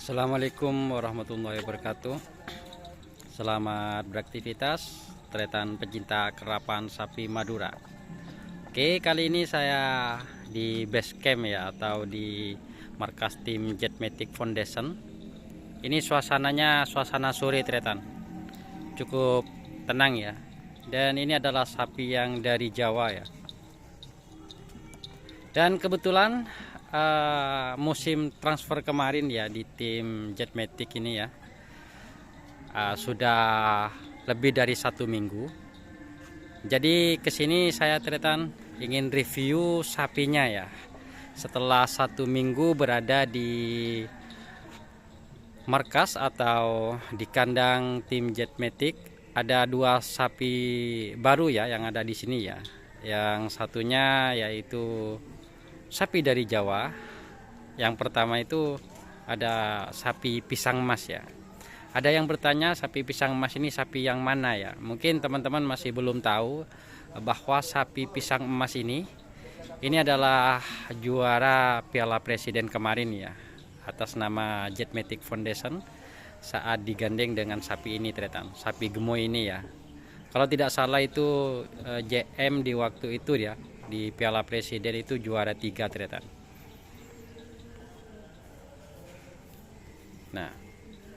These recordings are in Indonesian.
Assalamualaikum warahmatullahi wabarakatuh. Selamat beraktivitas tretan pecinta kerapan sapi Madura. Oke, kali ini saya di base camp ya, atau di markas tim Jetmatic Foundation. Ini suasananya suasana sore tretan, cukup tenang ya. Dan ini adalah sapi yang dari Jawa ya. Dan kebetulan musim transfer kemarin ya di tim Jetmatic ini ya, sudah lebih dari 1 minggu. Jadi kesini saya tretan ingin review sapinya ya. Setelah 1 minggu berada di markas atau di kandang tim Jetmatic, ada 2 sapi baru ya yang ada di sini ya. Yang satunya yaitu sapi dari Jawa. Yang pertama itu ada sapi pisang emas ya. Ada yang bertanya sapi pisang emas ini sapi yang mana ya? Mungkin teman-teman masih belum tahu bahwa sapi pisang emas ini adalah juara Piala Presiden kemarin ya, atas nama Jetmatic Foundation saat digandeng dengan sapi ini tretan, sapi gemoy ini ya. Kalau tidak salah itu JM di waktu itu ya, di Piala Presiden itu juara 3 tretan. Nah,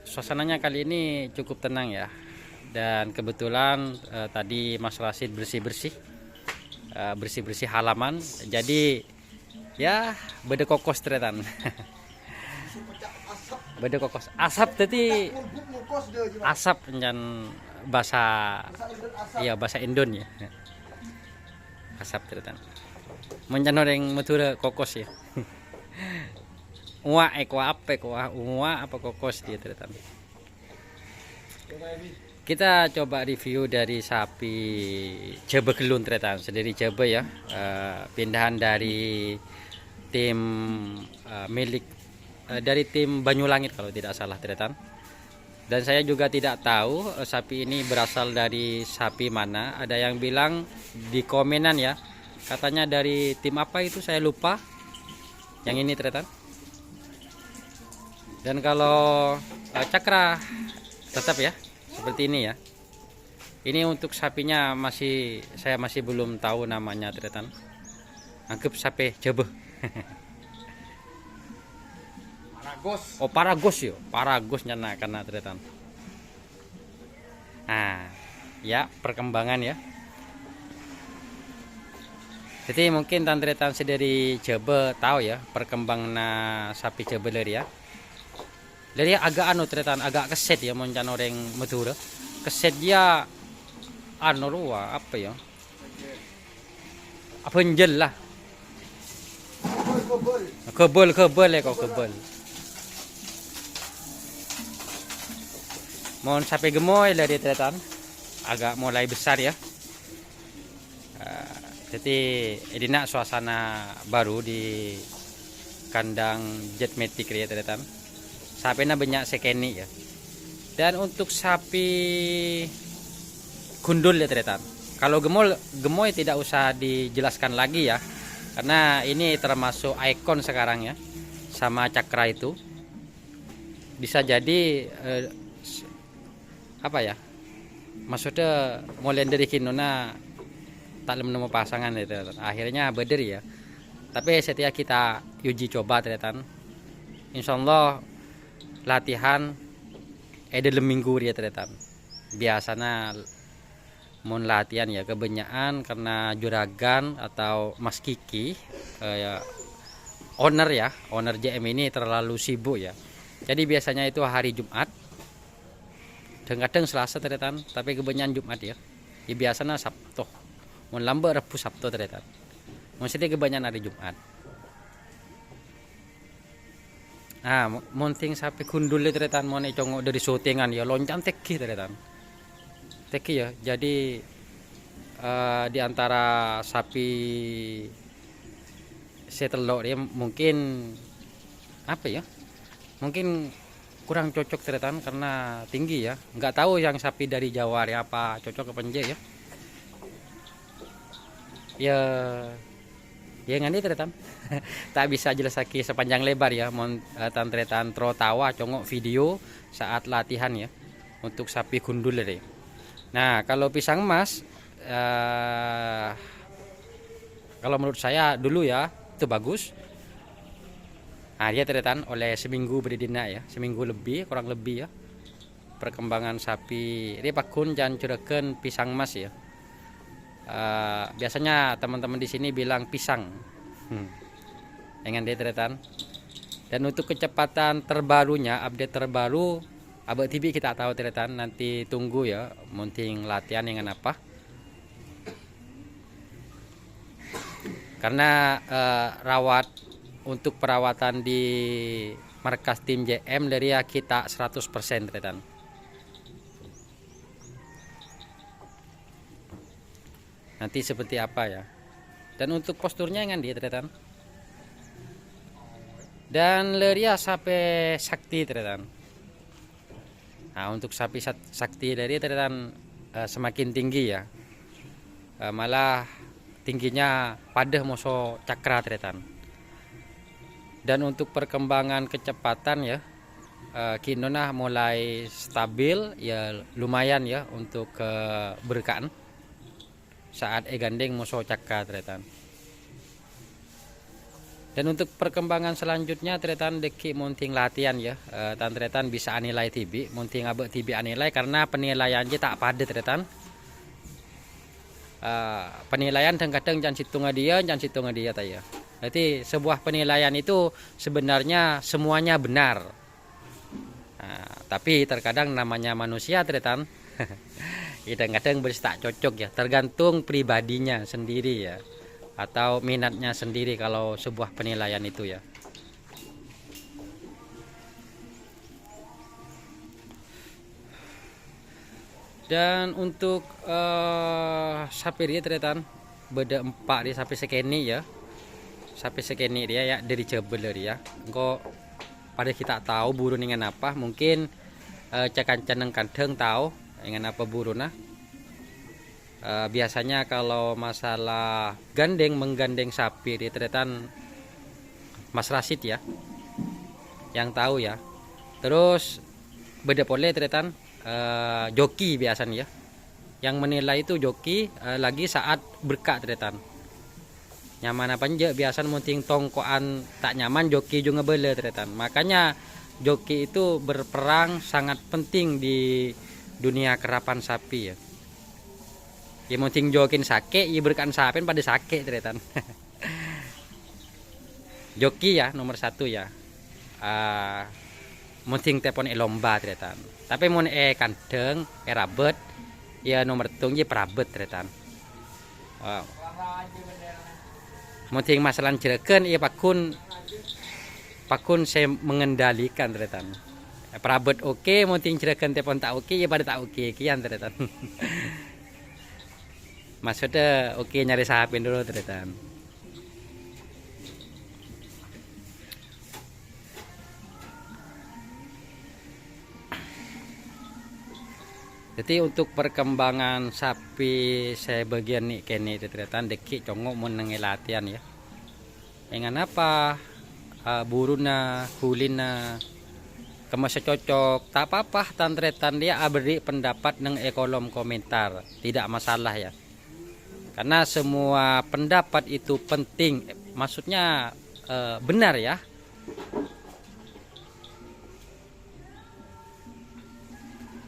suasananya kali ini cukup tenang ya. Dan kebetulan tadi Mas Rasid bersih-bersih halaman. Jadi ya beda kokos tretan. Beda kokos. Asap tadi asap dan bahasa ya bahasa Indon ya. Asap tretan. Menjan orang Madura kokos ya. Uwa apa kokos dia tretan. Kita coba review dari sapi Jebe Gelun tretan, sendiri Jebe ya, pindahan dari tim milik dari tim Banyulangit kalau tidak salah tretan. Dan saya juga tidak tahu sapi ini berasal dari sapi mana. Ada yang bilang di komenan ya, katanya dari tim apa itu saya lupa. Yang ini tretan. Dan kalau cakra tetap ya seperti ini ya. Ini untuk sapinya saya masih belum tahu namanya tretan. Anggap sapi Jebe. Paragos. Oh Paragos yo, Paragos nyana karena tretan. Nah, ya perkembangan ya. Jadi mungkin tantretan sendiri Jebe tahu ya perkembangan sapi Jebe ya. Dari agak tretan agak keset ya moncan orang Madura. Keset dia ruah apa ya? Apa njel lah. Kebel ya kok kebel. Mohon sapi gemoy dari tretan agak mulai besar ya. Jadi ini nak suasana baru di kandang Jetmatic ya tretan. Sapinya banyak sekeni ya. Dan untuk sapi gundul ya tretan. Kalau gemoy tidak usah dijelaskan lagi ya. Karena ini termasuk ikon sekarang ya. Sama cakra itu. Bisa jadi apa ya? Maksudnya mulai dari kinona tak menemu pasangan itu. Akhirnya beder ya. Tapi setiap kita uji coba tretan. Insyaallah latihan dalam minggu dia tretan. Biasanya mun latihan ya kebanyakan karena juragan atau Mas Kiki owner JM ini terlalu sibuk ya. Jadi biasanya itu hari Jumat. Kadang Selasa tretan, tapi kebanyakan Jumat ya. Ya biasanya Sabtu. Mun lambat Rabu Sabtu tretan. Maksudnya kebanyakan hari Jumat. Nah, monting sapi gundul tretan mon congok dari syutingan ya loncat teki tretan. Teki ya. Jadi di antara sapi setelok dia mungkin apa ya? Mungkin kurang cocok tretan karena tinggi ya. Enggak tahu yang sapi dari Jawa ya apa cocok ke penjek ya. Ya Ya ngani tretan. Tak bisa jelasaki sepanjang lebar ya tan tretan tro tawa congok video saat latihan ya untuk sapi gundul deh. Nah, kalau pisang emas kalau menurut saya dulu ya itu bagus. Nah, dia tretan oleh seminggu berdina ya, seminggu lebih kurang lebih ya. Perkembangan sapi ini pakun jangan curahkan pisang emas ya. Biasanya teman-teman di sini bilang pisang dengan detretan. Dan untuk kecepatan terbarunya, update terbaru Abah TV kita tahu tretan, nanti tunggu ya munting latihan dengan apa, karena untuk perawatan di markas tim JM dari ya kita 100% tretan. Nanti seperti apa ya. Dan untuk posturnya yang dia tretan. Dan leria sampai sakti tretan. Nah, untuk sapi sakti dari tretan semakin tinggi ya. Malah tingginya pada moso cakra tretan. Dan untuk perkembangan kecepatan ya, kinona mulai stabil ya, lumayan ya untuk berkaan saat gandeng moso cakra tretan. Dan untuk perkembangan selanjutnya tretan deki munting latihan ya, tan tretan bisa anilai tibi, munting abek tibi anilai karena penilaiannya tak pada tretan. Penilaian kadang-kadang jangan situng dia taya. Berarti sebuah penilaian itu sebenarnya semuanya benar. Tapi terkadang namanya manusia tretan. Kadang-kadang tak cocok ya, tergantung pribadinya sendiri ya, atau minatnya sendiri kalau sebuah penilaian itu ya. Dan untuk sapi dia tretan beda 4 dia sapi sekeni ya. Sapi sekeni dia ya dari jebel ya. Engko pada kita tahu buru dengan apa, mungkin cekan ceneng kadang tahu dengan apa buruna. Biasanya kalau masalah menggandeng sapi di tretan Mas Rasid ya yang tahu ya. Terus beda pole tretan joki biasanya ya, yang menilai itu joki lagi saat berkak tretan nyaman apa aja biasa munting tongkoan tak nyaman joki juga bele tretan. Makanya joki itu berperang sangat penting di dunia kerapan sapi ya. Ya munting jokin sake, ya berkan sapen pada sake tretan. Joki ya nomor 1 ya. Munting tepon lomba tretan. Tapi mun kandeng rabet ya nomor tungji perabet tretan. Wow. Munting masalah jereken ya pakun saya mengendalikan tretan. Perabet oke, munting jereken tepon tak oke ya pada tak oke kian tretan. Maksudnya oke nyari sahapin dulu tretan. Jadi untuk perkembangan sapi saya bagian nih kene tretan deki congok menengi latihan ya. Dengan apa buruna kulina kemasa cocok tak apa-apa tan tretan dia beri pendapat neng kolom komentar, tidak masalah ya. Karena semua pendapat itu penting, maksudnya benar ya.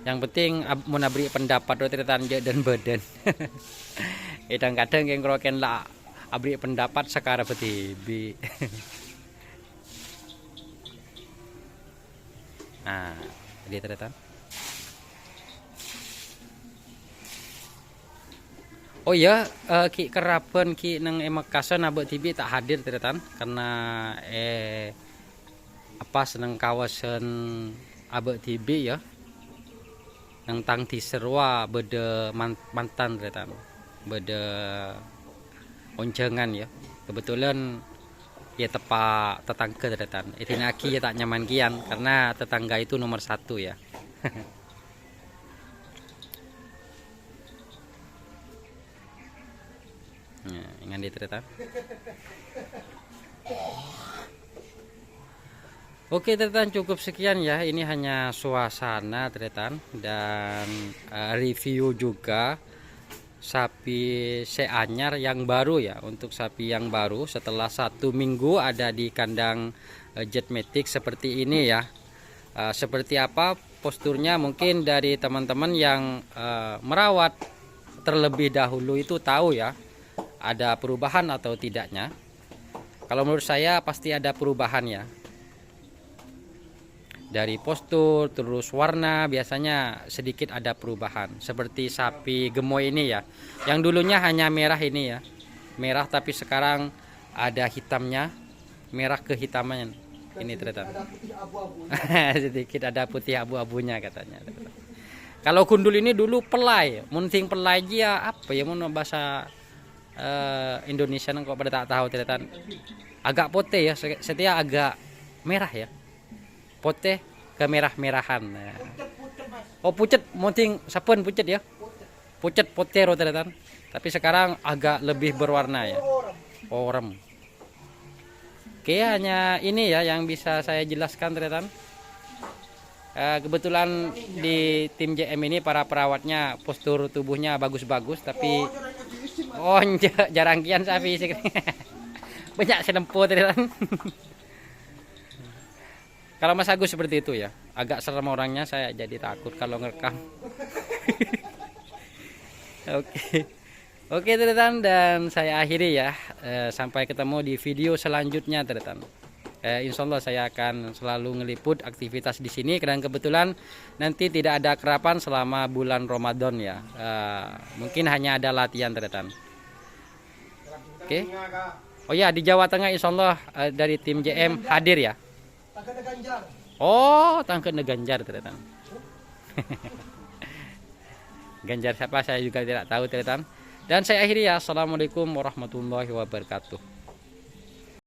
Yang penting mau nabri pendapat tretan dan badan. Kadang-kadang yang kroken lah abri pendapat sekarang betibi. Nah, dia tretan. Oh ya, ki kerapen ki neng emakasan abek tibi tak hadir tretan karena apa seneng kawasan abek tibi ya. Yang tang diserwa beda mantan tretan. Beda oncengan ya. Kebetulan ya tepak tetangga tretan. Itinaki ya tak nyaman kian karena tetangga itu nomor 1 ya. Nah, ingat di teretan. Oke teretan, cukup sekian ya. Ini hanya suasana teretan dan review juga sapi seanyar yang baru ya. Untuk sapi yang baru setelah 1 minggu ada di kandang Jetmatic seperti ini ya. Seperti apa posturnya mungkin dari teman-teman yang merawat terlebih dahulu itu tahu ya, ada perubahan atau tidaknya. Kalau menurut saya pasti ada perubahan ya. Dari postur terus warna biasanya sedikit ada perubahan. Seperti sapi gemoy ini ya, yang dulunya hanya merah ini ya, merah tapi sekarang ada hitamnya, merah kehitaman ini teretan. Sedikit ada putih abu-abunya katanya. Kalau gundul ini dulu pelai, munting pelai dia apa ya, mau bahasa Indonesia kok pada tak tahu teretan. Agak putih ya, setia agak merah ya. Putih kemerah-merahan. Oh pucet, munting sapun pucet ya. Pucet potero teretan. Tapi sekarang agak lebih berwarna ya. Orem. Oke, hanya ini ya yang bisa saya jelaskan teretan. Kebetulan di tim JM ini para perawatnya postur tubuhnya bagus-bagus, tapi jarang kian sapi sih. Banyak selemput teretan. Kalau Mas Agus seperti itu ya, agak serem orangnya, saya jadi takut kalau ngerekam. Oke teretan, dan saya akhiri ya. Sampai ketemu di video selanjutnya teretan. Insya Allah saya akan selalu ngeliput aktivitas di sini, dan kebetulan nanti tidak ada kerapan selama bulan Ramadan ya. Mungkin hanya ada latihan teretan. Oke. Oh ya, di Jawa Tengah insya Allah dari tim JM hadir ya. Oh, tangkep Ganjar teretan. Ganjar siapa saya juga tidak tahu teretan. Dan saya akhiri ya. Assalamualaikum warahmatullahi wabarakatuh.